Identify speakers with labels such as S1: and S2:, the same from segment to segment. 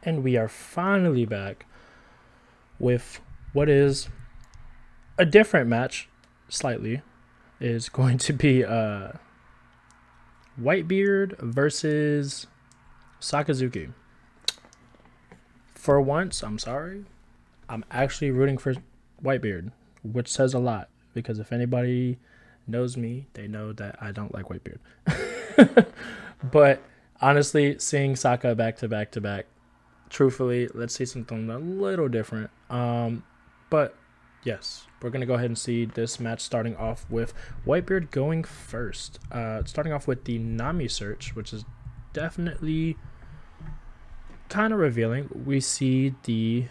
S1: And we are finally back with what is a different match, slightly. Is going to be Whitebeard versus Sakazuki. For once, I'm sorry, I'm actually rooting for Whitebeard, which says a lot because if anybody knows me, they know that I don't like Whitebeard. But honestly, seeing Saka back to back to back, truthfully, let's see something a little different. But yes, we're gonna go ahead and see this match starting off with Whitebeard going first. Starting off with the Nami search, which is definitely kind of revealing. We see the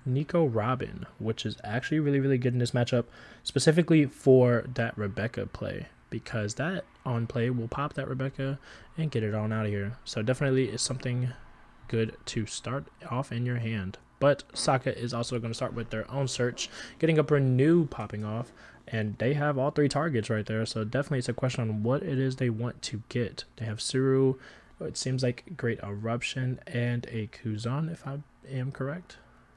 S1: Nico Robin, which is actually really good in this matchup, specifically for that Rebecca play, because that on play will pop that Rebecca and get it on out of here. So definitely is something good to start off in your hand. But Saka is also going to start with their own search, getting up a new popping off, and they have all three targets right there. So definitely it's a question on what it is they want to get. They have Ceron, it seems like Great Eruption, and a Kuzan, if I am correct.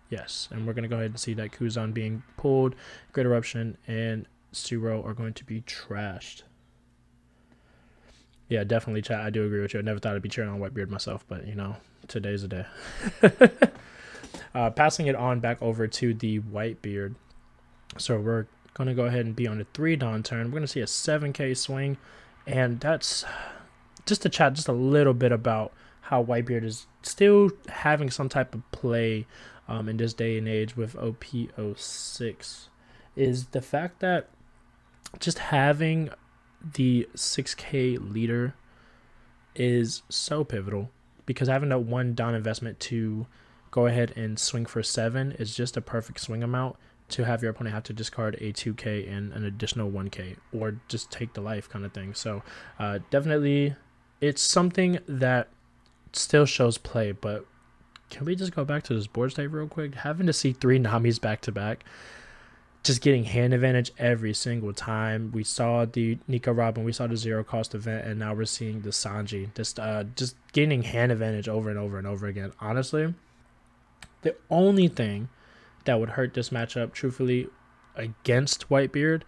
S1: Yes, and we're going to go ahead and see that Kuzan being pulled, Great Eruption, and Ceron are going to be trashed. Yeah, definitely, chat. I do agree with you. I never thought I'd be cheering on Whitebeard myself, but, you know, today's the day. Passing it on back over to the Whitebeard. So we're going to go ahead and be on a 3-Dawn turn. We're going to see a 7k swing, and that's just to chat just a little bit about how Whitebeard is still having some type of play in this day and age with OP06 is the fact that just having the 6k leader is so pivotal, because having that one down investment to go ahead and swing for 7 is just a perfect swing amount to have your opponent have to discard a 2k and an additional 1k or just take the life kind of thing. So definitely it's something that still shows play. But can we just go back to this board state real quick? Having to see 3 Namis back to back, just getting hand advantage every single time. We saw the Nico Robin, we saw the 0 cost event, and now we're seeing the Sanji. Just getting hand advantage over and over and over again. Honestly, the only thing that would hurt this matchup, truthfully, against Whitebeard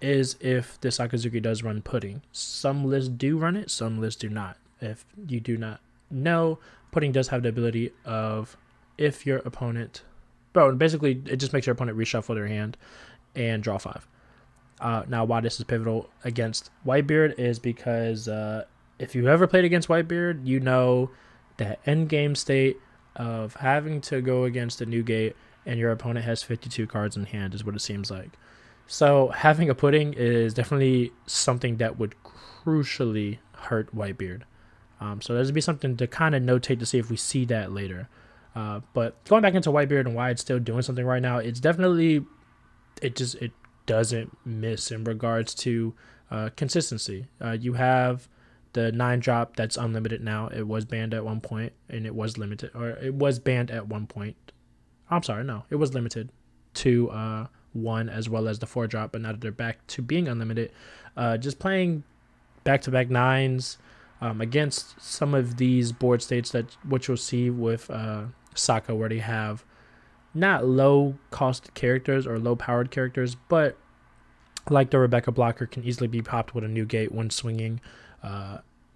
S1: is if the Sakazuki does run Pudding. Some lists do run it, some lists do not. If you do not know, Pudding does have the ability of, if your opponent... Bro, basically, it just makes your opponent reshuffle their hand and draw 5. Now, why this is pivotal against Whitebeard is because if you ever played against Whitebeard, you know that endgame state of having to go against a Newgate and your opponent has 52 cards in hand is what it seems like. So having a Pudding is definitely something that would crucially hurt Whitebeard. So there's be something to kind of notate to see if we see that later. But going back into Whitebeard and why it's still doing something right now, it's definitely, it doesn't miss in regards to consistency. You have the 9-drop that's unlimited now. It was banned at one point, and it was limited, or it was banned at one point. I'm sorry, no, it was limited to 1, as well as the 4-drop, but now that they're back to being unlimited, just playing back-to-back 9s against some of these board states that what you'll see with Saka, where they have not low cost characters or low powered characters, but like the Rebecca blocker can easily be popped with a Newgate when swinging.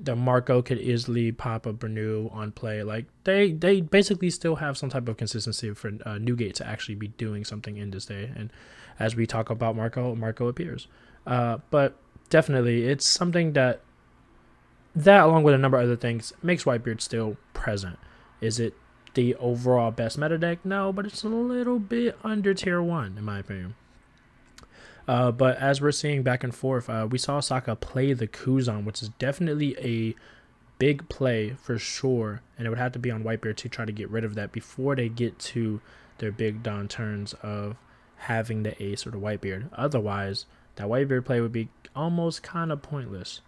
S1: The Marco could easily pop a Bernu on play. Like they basically still have some type of consistency for Newgate to actually be doing something in this day. And as we talk about Marco appears. But definitely it's something that along with a number of other things makes Whitebeard still present. Is it the overall best meta deck? No, but it's a little bit under tier 1 in my opinion. But as we're seeing back and forth, we saw Saka play the Kuzan, which is definitely a big play for sure, and it would have to be on Whitebeard to try to get rid of that before they get to their big Dawn turns of having the Ace or the Whitebeard. Otherwise, that Whitebeard play would be almost kind of pointless,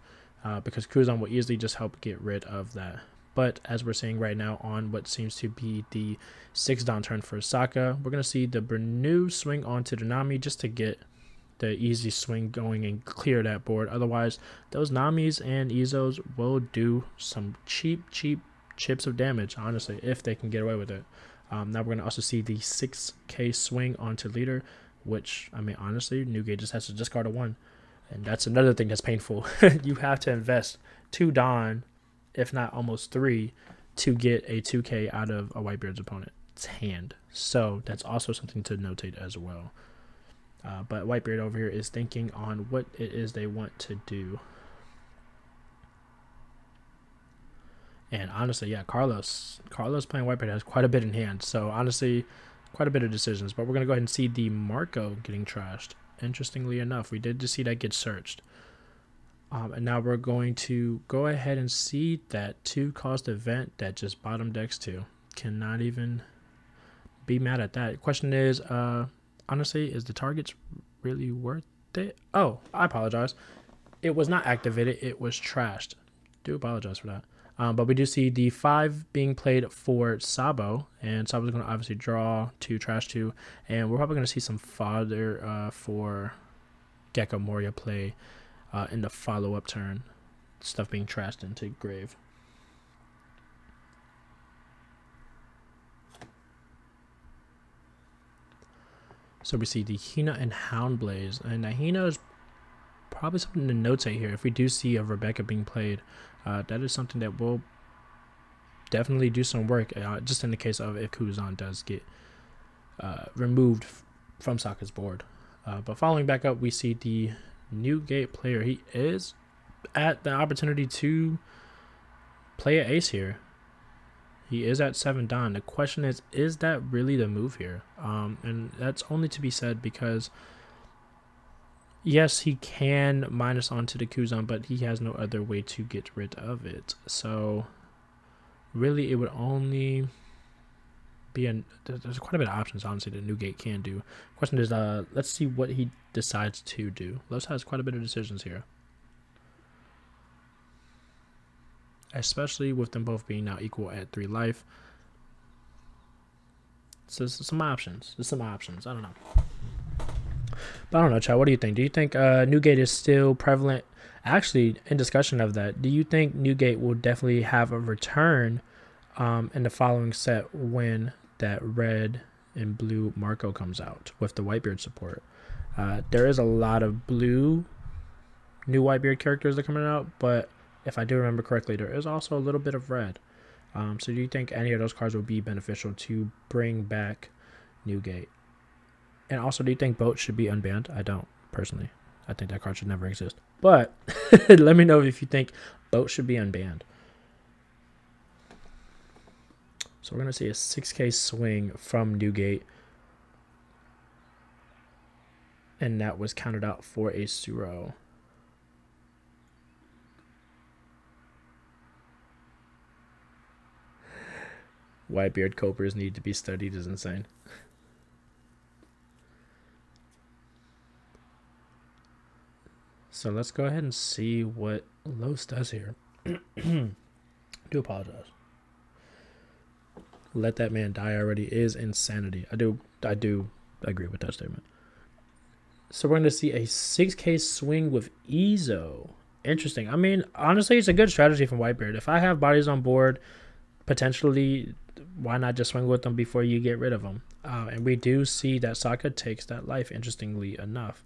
S1: because Kuzan will easily just help get rid of that. But as we're seeing right now on what seems to be the 6-Dawn turn for Saka, we're going to see the Bernu swing onto the Nami just to get the easy swing going and clear that board. Otherwise, those Namis and Izos will do some cheap chips of damage, honestly, if they can get away with it. Now we're going to also see the 6k swing onto leader, which, I mean, honestly, Newgate just has to discard a 1. And that's another thing that's painful. You have to invest 2 Dawn, if not almost 3, to get a 2k out of a Whitebeard's opponent's hand. So that's also something to notate as well. But Whitebeard over here is thinking on what it is they want to do. And honestly, yeah, Carlos playing Whitebeard has quite a bit in hand. So honestly, quite a bit of decisions. But we're going to go ahead and see the Marco getting trashed. Interestingly enough, we did just see that get searched. And now we're going to go ahead and see that 2-cost event that just bottom decks 2. Cannot even be mad at that. Question is, honestly, is the targets really worth it? Oh, I apologize. It was not activated. It was trashed. Do apologize for that. But we do see the 5 being played for Sabo, and Sabo's going to obviously draw to trash 2, and we're probably going to see some fodder for Gecko Moria play in the follow-up turn. Stuff being trashed into grave. So we see the Hina and Houndblaze, and the Hina is probably something to notate here. If we do see a Rebecca being played, that is something that will definitely do some work, just in the case of if Kuzan does get removed from Sokka's board. But following back up, we see the Newgate player. He is at the opportunity to play an ace here. He is at 7 Don. The question is that really the move here? And that's only to be said because yes, he can minus onto the Kuzan, but he has no other way to get rid of it. So really, it would only be there's quite a bit of options, honestly, that Newgate can do. Question is, let's see what he decides to do. Los has quite a bit of decisions here, especially with them both being now equal at 3 life. So there's some options. I don't know. But I don't know, Chad. What do you think? Do you think Newgate is still prevalent? Actually, in discussion of that, do you think Newgate will definitely have a return in the following set when that red and blue Marco comes out with the Whitebeard support? There is a lot of blue new Whitebeard characters that are coming out, but if I do remember correctly, there is also a little bit of red. So do you think any of those cards would be beneficial to bring back Newgate? And also, do you think Boat should be unbanned? I don't, personally. I think that card should never exist. But let me know if you think Boat should be unbanned. So we're going to see a 6k swing from Newgate. And that was counted out for a Ceron. Whitebeard Copers need to be studied is insane. So let's go ahead and see what Los does here. Do apologize. Let that man die already is insanity. I do agree with that statement. So we're going to see a 6k swing with Ezo. Interesting. I mean, honestly, it's a good strategy from Whitebeard. If I have bodies on board, potentially, why not just swing with them before you get rid of them? And we do see that Sokka takes that life, interestingly enough.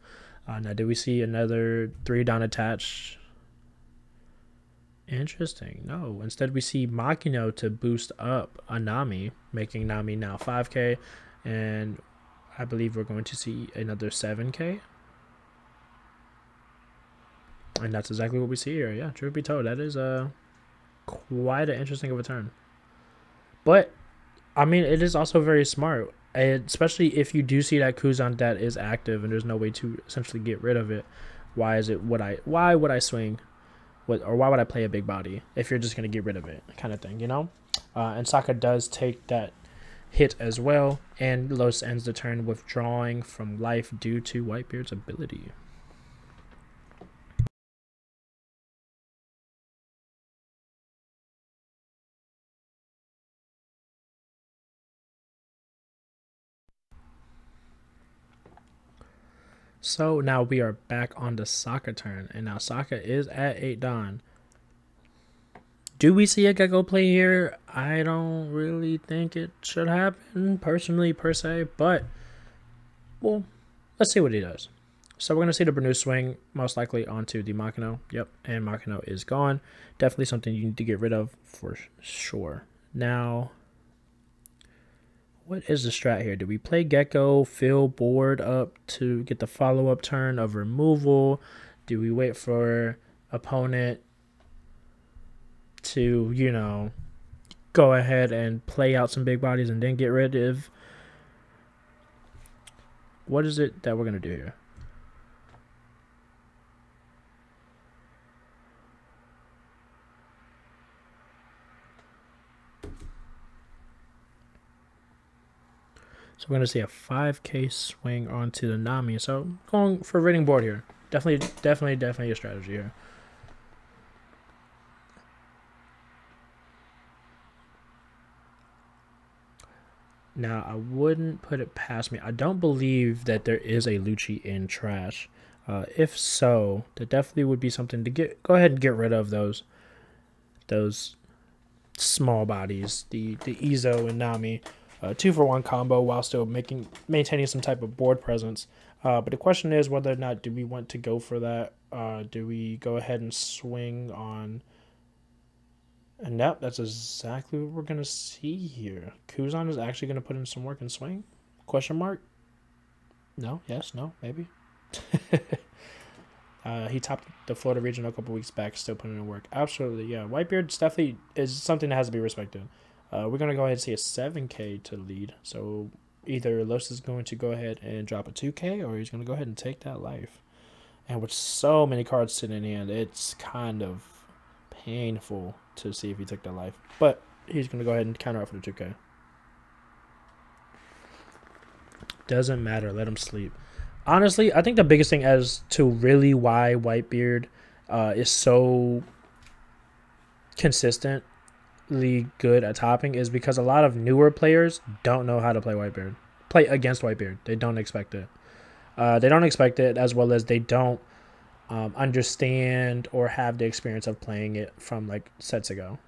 S1: Now, do we see another 3 Don attached? Interesting. No. Instead, we see Makino to boost up a Nami, making Nami now 5k. And I believe we're going to see another 7k. And that's exactly what we see here. Yeah, truth be told, that is quite an interesting of a turn. But, I mean, it is also very smart. Especially if you do see that Kuzan that is active and there's no way to essentially get rid of it. Why would I swing or why would I play a big body if you're just going to get rid of it, kind of thing, you know? And Sokka does take that hit as well, and Los ends the turn withdrawing from life due to Whitebeard's ability. So now we are back on the Sokka turn, and now Sokka is at 8 Don. Do we see a Gecko play here? I don't really think it should happen, personally, per se, but, well, let's see what he does. So we're going to see the Bernu swing, most likely onto the Machino. Yep, and Machino is gone. Definitely something you need to get rid of for sure. Now, what is the strat here? Do we play Gecko, fill board up to get the follow-up turn of removal? Do we wait for opponent to, you know, go ahead and play out some big bodies and then get rid of? What is it that we're going to do here? So we're going to see a 5K swing onto the Nami. So going for rating board here. Definitely a strategy here. Now, I wouldn't put it past me. I don't believe that there is a Lucci in trash. If so, that definitely would be something to go ahead and get rid of those small bodies, the Izo and Nami. 2-for-1 combo while still maintaining some type of board presence. But the question is whether or not do we want to go for that. Do we go ahead and swing on? And yep, that's exactly what we're going to see here. Kuzan is actually going to put in some work and swing? Question mark? No? Yes? No? Maybe? He topped the Florida region a couple weeks back, still putting in work. Absolutely, yeah. Whitebeard definitely is something that has to be respected. We're going to go ahead and see a 7K to lead. So either Los is going to go ahead and drop a 2K, or he's going to go ahead and take that life. And with so many cards sitting in hand, it's kind of painful to see if he took that life. But he's going to go ahead and counter out for the 2K. Doesn't matter. Let him sleep. Honestly, I think the biggest thing as to really why Whitebeard is so consistently good at topping is because a lot of newer players don't know how to play Whitebeard. Play against Whitebeard. They don't expect it. They don't expect it, as well as they don't understand or have the experience of playing it from like sets ago.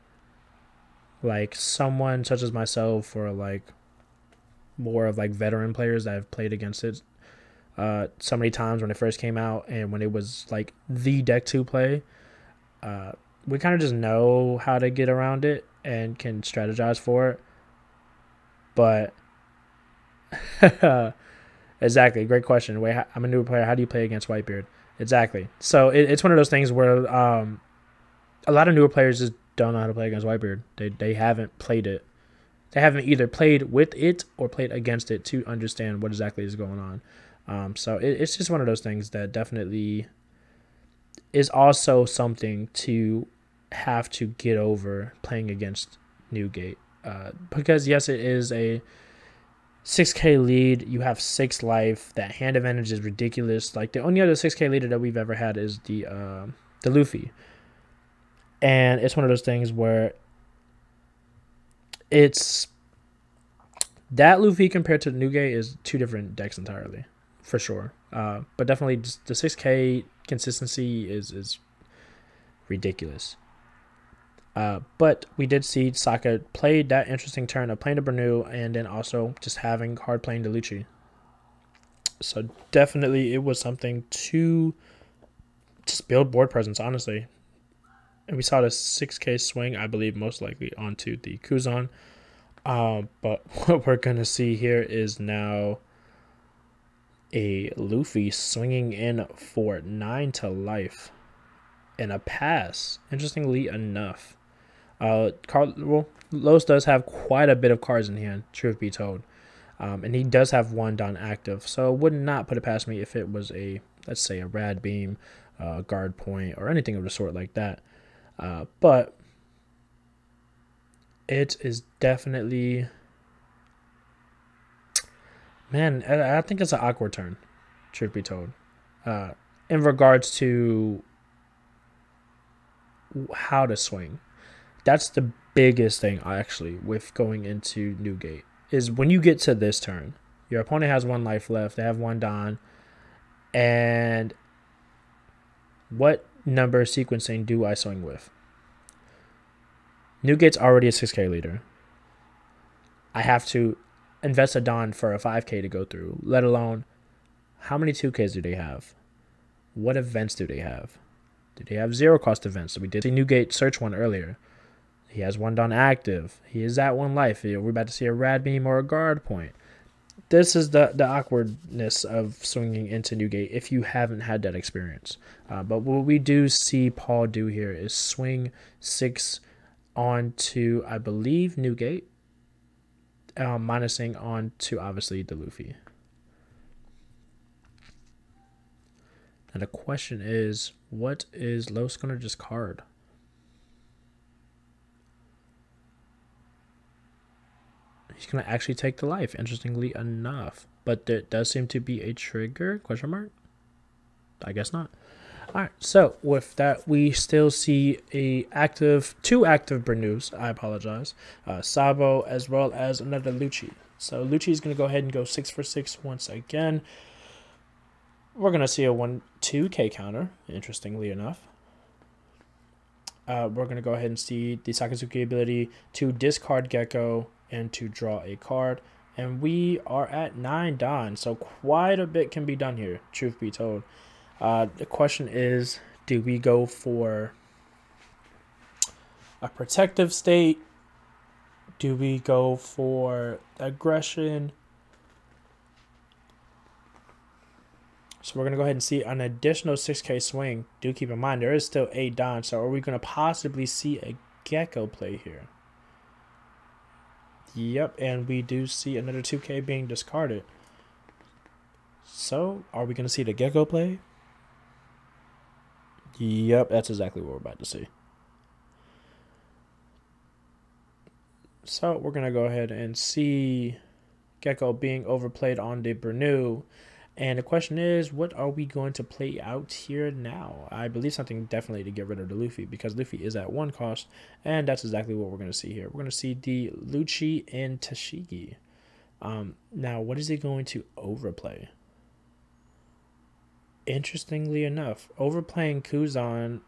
S1: Like someone such as myself, or like more of like veteran players that have played against it so many times when it first came out and when it was like the deck to play, we kind of just know how to get around it and can strategize for it. But exactly, great question. Wait, I'm a new player. How do you play against Whitebeard? Exactly. So it's one of those things where a lot of newer players just don't know how to play against Whitebeard. They haven't played it. They haven't either played with it or played against it to understand what exactly is going on. So it's just one of those things that definitely is also something to have to get over playing against Newgate. Because, yes, it is a 6K lead. You have 6 life. That hand advantage is ridiculous. Like, the only other 6K leader that we've ever had is the Luffy. And it's one of those things where it's that Luffy compared to Newgate is 2 different decks entirely, for sure. But definitely the 6K consistency is ridiculous. But we did see Saka played that interesting turn of playing the Bernu and then also just having hard playing the Lucci. So definitely it was something to just build board presence, honestly. And we saw the 6K swing, I believe, most likely onto the Kuzan. But what we're going to see here is now a Luffy swinging in for 9 to life and a pass, interestingly enough. Los does have quite a bit of cards in hand, truth be told. And he does have 1 Don active, so would not put it past me if it was a, let's say, a Rad Beam, Guard Point, or anything of the sort like that. But it is definitely, man, I think it's an awkward turn, truth be told. In regards to how to swing. That's the biggest thing, actually, with going into Newgate, is when you get to this turn, your opponent has 1 life left, they have 1 Don, and what number sequencing do I swing with? Newgate's already a 6K leader. I have to invest a Don for a 5K to go through, let alone how many 2Ks do they have? What events do they have? Do they have zero cost events? So we did see Newgate search one earlier. He has one Don active. He is at 1 life. We're about to see a Rad Beam or a Guard Point. This is the awkwardness of swinging into Newgate if you haven't had that experience. But what we do see Paul do here is swing 6 onto, I believe, Newgate, minusing onto, obviously, the Luffy. And the question is, what is Los going to discard? He's going to actually take the life, interestingly enough. But there does seem to be a trigger, question mark? I guess not. All right, so with that, we still see two active Bernus, I apologize. Sabo, as well as another Lucci. So Lucci is going to go ahead and go 6 for 6 once again. We're going to see a 1-2K counter, interestingly enough. We're going to go ahead and see the Sakazuki ability to discard Gecko and to draw a card. And we are at 9 Don, so quite a bit can be done here, truth be told. The question is, do we go for a protective state? Do we go for aggression? So we're going to go ahead and see an additional 6K swing. Do keep in mind, there is still 8 Don, so are we going to possibly see a Gecko play here? Yep, and we do see another 2K being discarded. So, are we going to see the Gecko play? Yep, that's exactly what we're about to see. So, we're going to go ahead and see Gecko being overplayed on the Bernu. And the question is, what are we going to play out here now? I believe something definitely to get rid of the Luffy, because Luffy is at 1 cost, and that's exactly what we're going to see here. We're going to see the Lucci and Tashigi. Now, what is he going to overplay? Interestingly enough, overplaying Kuzan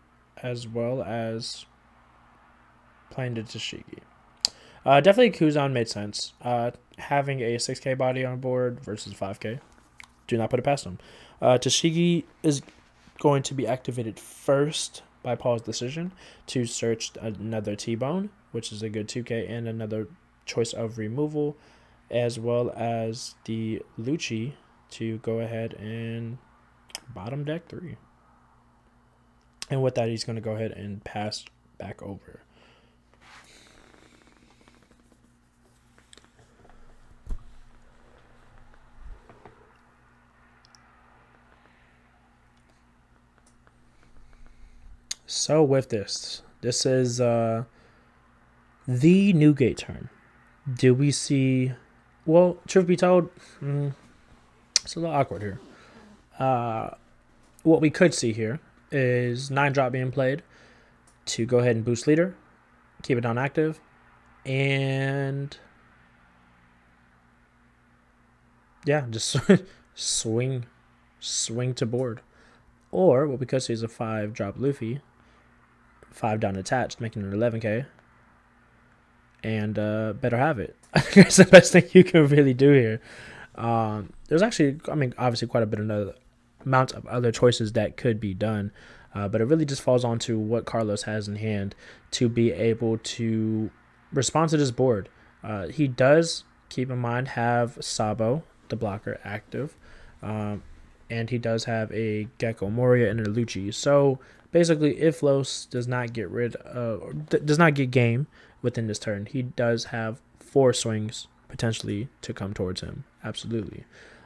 S1: as well as playing the Tashigi. Definitely Kuzan made sense. Having a 6K body on board versus 5K. Do not put it past him. Tashigi is going to be activated first by Paul's decision to search another T-Bone, which is a good 2K, and another choice of removal, as well as the Lucci to go ahead and bottom deck 3. And with that, he's going to go ahead and pass back over. So with this is the Newgate turn. Do we see, well, truth be told, it's a little awkward here. What we could see here is 9 drop being played to go ahead and boost leader, keep it on active, and yeah, just swing to board. Or what we could see is a 5 drop Luffy, 5 down attached, making it 11K, and better have it. I think that's the best thing you can really do here. There's actually, I mean, obviously quite a bit of amount of other choices that could be done, but it really just falls on to what Carlos has in hand to be able to respond to this board. He does, keep in mind, have Sabo, the blocker, active, and he does have a Gecko Moria and a Lucci. So basically, if Los does not get does not get game within this turn, he does have 4 swings potentially to come towards him. Absolutely,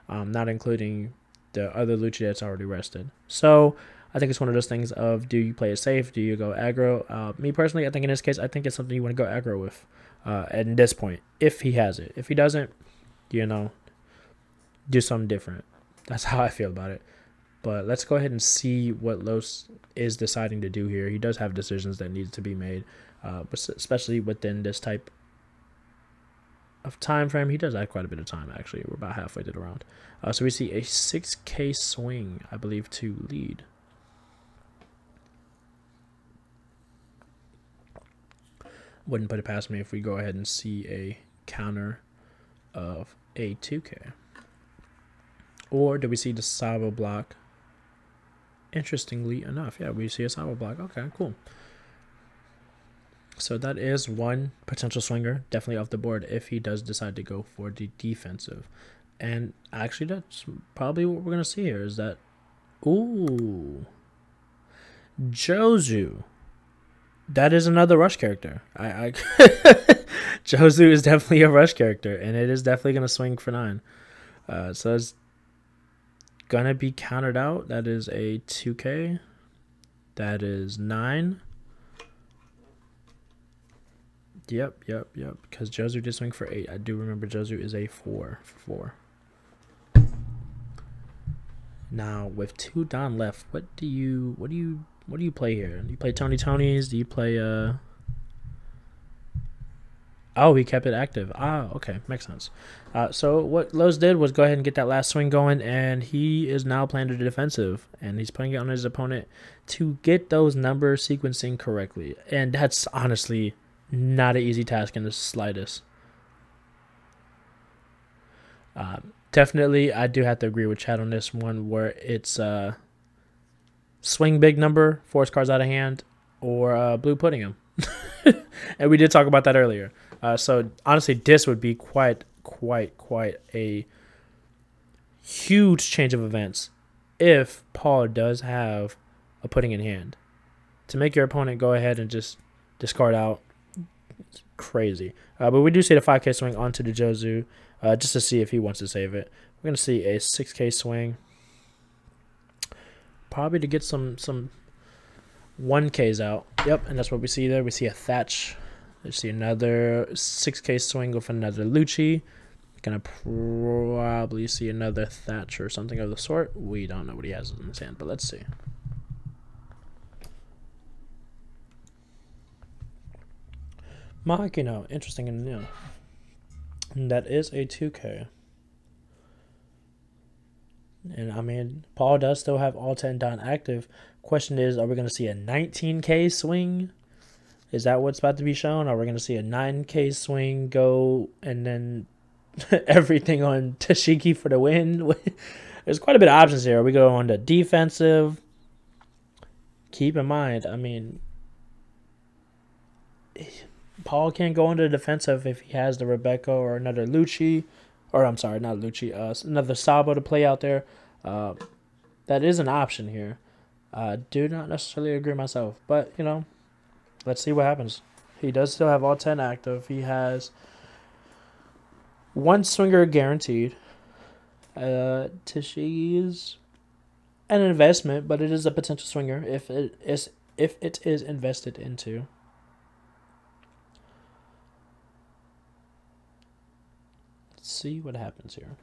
S1: not including the other Lucci that's already rested. So I think it's one of those things of, do you play it safe? Do you go aggro? Me personally, I think in this case, I think it's something you want to go aggro with at this point, if he has it. If he doesn't, you know, do something different. That's how I feel about it. But let's go ahead and see what Los is deciding to do here. He does have decisions that need to be made, but especially within this type of time frame. He does have quite a bit of time, actually. We're about halfway to the round. So we see a 6K swing, I believe, to lead. Wouldn't put it past me if we go ahead and see a counter of a 2K. Or do we see the Sabo block? Interestingly enough, yeah, we see a Sabo block. Okay, cool. So that is one potential swinger, definitely off the board if he does decide to go for the defensive. And actually, that's probably what we're going to see here is that, ooh, Jozu. That is another rush character. Jozu is definitely a rush character, and it is definitely going to swing for 9. So it's going to be countered out. That is a 2K. That is 9. Yep. Because Jozu did swing for 8. I do remember Jozu is a 4 for 4. Now with 2 Don left, what do you play here? Do you play Tony's? Do you play Oh, he kept it active. Ah, okay, makes sense. So what Lowe's did was go ahead and get that last swing going, and he is now playing the defensive, and he's putting it on his opponent to get those number sequencing correctly. And that's honestly not an easy task in the slightest. Definitely, I do have to agree with Chad on this one, where it's swing big number, force cards out of hand, or blue pudding him. And we did talk about that earlier. So honestly, this would be quite a huge change of events if Paul does have a pudding in hand. To make your opponent go ahead and just discard out, it's crazy. But we do see the 5K swing onto the Jozu, just to see if he wants to save it. We're going to see a 6K swing. Probably to get some 1Ks out. Yep, and that's what we see there. We see a Thatch. We see another 6K swing with another Lucci. Gonna probably see another Thatch or something of the sort. We don't know what he has in his hand, but let's see. Magica, interesting and new. And that is a 2K. And I mean, Paul does still have all 10 Don active. Question is, are we going to see a 19K swing? Is that what's about to be shown? Are we going to see a 9K swing go and then everything on Tashiki for the win? There's quite a bit of options here. We go on to defensive. Keep in mind, I mean, Paul can't go into defensive if he has the Rebecca or another Lucci. Or I'm sorry, not Lucci. Another Sabo to play out there. That is an option here. Do not necessarily agree myself, but you know, let's see what happens. He does still have all 10 active. He has 1 swinger guaranteed. Tishi's an investment, but it is a potential swinger if it is invested into. Let's see what happens here.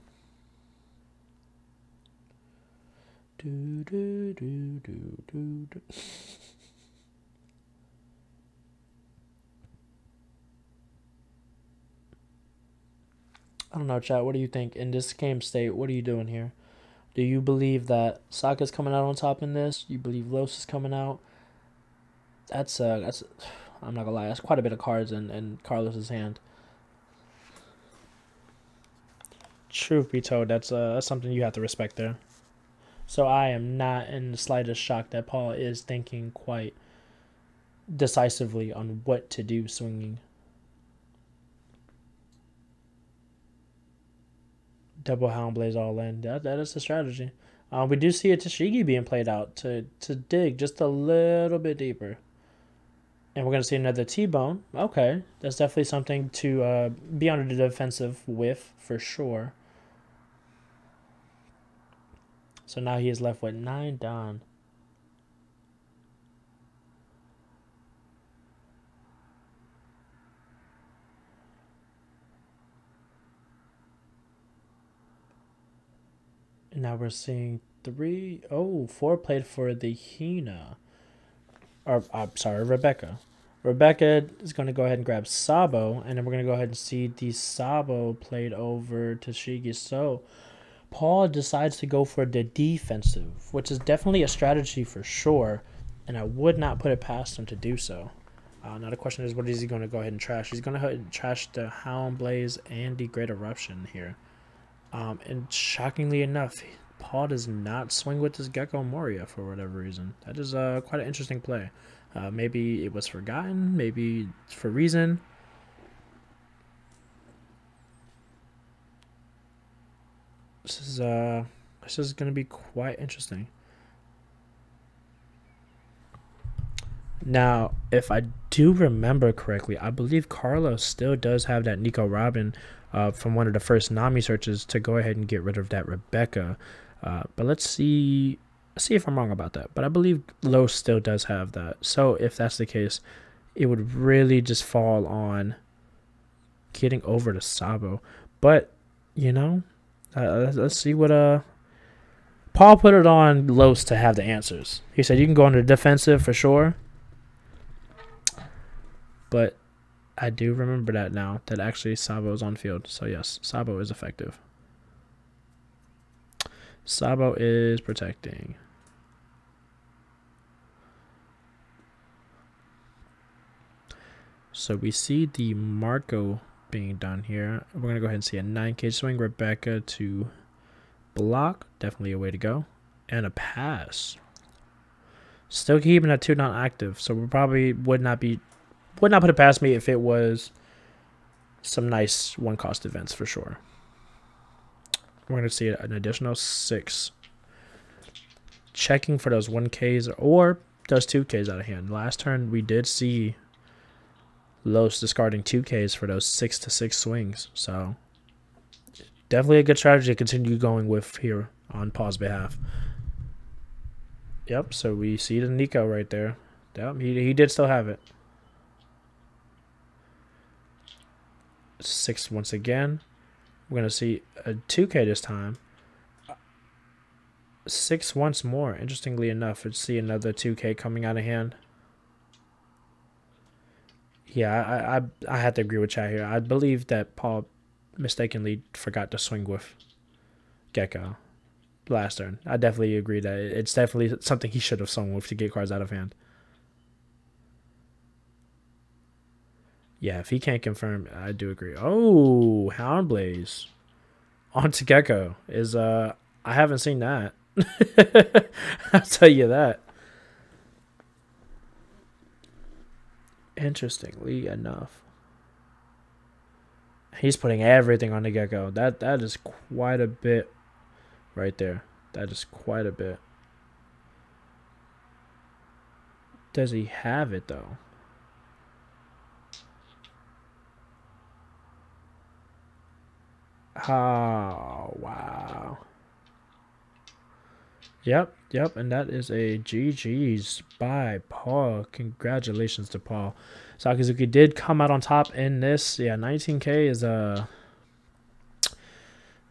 S1: I don't know, chat. What do you think in this game state? What are you doing here? Do you believe that Saka's coming out on top in this? You believe Los is coming out? That's I'm not gonna lie. That's quite a bit of cards in Carlos's hand. Truth be told, that's something you have to respect there. So I am not in the slightest shock that Paul is thinking quite decisively on what to do swinging. Double Hound Blaze all in. That is the strategy. We do see a Tashigi being played out to dig just a little bit deeper. And we're going to see another T-Bone. Okay. That's definitely something to be on the defensive with for sure. So now he is left with 9 Don. And now we're seeing 4 played for the Hina. Or, I'm sorry, Rebecca. Rebecca is going to go ahead and grab Sabo. And then we're going to go ahead and see the Sabo played over to Shigi. So Paul decides to go for the defensive, which is definitely a strategy for sure, and I would not put it past him to do so. Now the question is, what is he going to go ahead and trash? He's going to go ahead and trash the Hound Blaze and the Great Eruption here. And shockingly enough, Paul does not swing with this Gecko Moria for whatever reason. That is quite an interesting play. Maybe it was forgotten, maybe for reason. This is going to be quite interesting. Now, if I do remember correctly, I believe Carlos still does have that Nico Robin from one of the first Nami searches to go ahead and get rid of that Rebecca. But let's see if I'm wrong about that. But I believe Los still does have that. So if that's the case, it would really just fall on getting over to Sabo. But, you know, let's see what Paul put it on Los to have the answers. He said you can go on the defensive for sure. But I do remember that now, that actually Sabo is on field. So yes, Sabo is effective. Sabo is protecting. So we see the Marco being done here. We're going to go ahead and see a 9K swing. Rebecca to block. Definitely a way to go. And a pass. Still keeping that 2 non-active. So we probably would not put it past me if it was some nice one-cost events for sure. We're going to see an additional 6. Checking for those 1Ks or those 2Ks out of hand. Last turn we did see Los discarding 2Ks for those 6-6 swings. So definitely a good strategy to continue going with here on Paul's behalf. Yep, so we see the Nico right there. Yep, he did still have it. 6 once again. We're going to see a 2K this time. 6 once more. Interestingly enough, let's see another 2K coming out of hand. Yeah, I have to agree with Chad here. I believe that Paul mistakenly forgot to swing with Gecko last turn. I definitely agree that it's definitely something he should have swung with to get cards out of hand. Yeah, if he can't confirm, I do agree. Oh, Hound Blaze onto Gecko is I haven't seen that. I'll tell you that. Interestingly enough, he's putting everything on the Gecko. That is quite a bit right there. That is quite a bit. Does he have it though? Oh, wow. Yep, and that is a GG's by Paul. Congratulations to Paul. Sakazuki did come out on top in this. Yeah, 19K is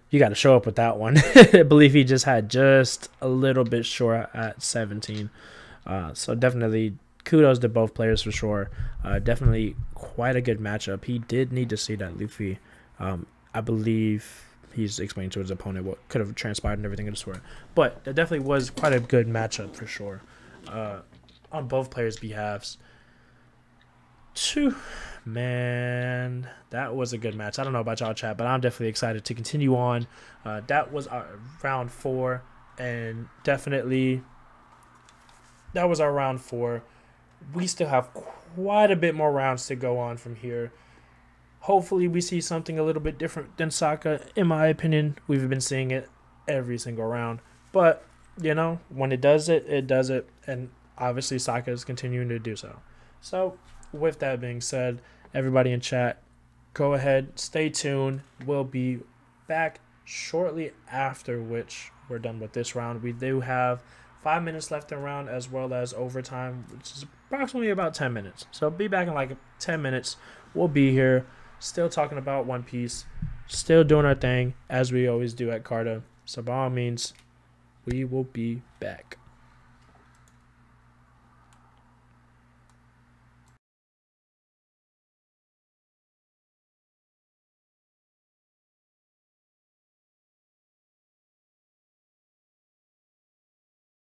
S1: you got to show up with that one. I believe he just had just a little bit short at 17. So definitely kudos to both players for sure. Definitely quite a good matchup. He did need to see that Luffy. I believe he's explaining to his opponent what could have transpired and everything of the sort. But that definitely was quite a good matchup for sure on both players' behalves. Phew, man, that was a good match. I don't know about y'all, chat, but I'm definitely excited to continue on. That was our round 4, and definitely that was our round 4. We still have quite a bit more rounds to go on from here. Hopefully we see something a little bit different than Saka. In my opinion, we've been seeing it every single round. But, you know, when it does it, it does it. And obviously Saka is continuing to do so. So, with that being said, everybody in chat, go ahead, stay tuned. We'll be back shortly after which we're done with this round. We do have 5 minutes left in round as well as overtime, which is approximately about 10 minutes. So, be back in like 10 minutes. We'll be here. Still talking about One Piece, still doing our thing as we always do at Carta. So by all means, we will be back.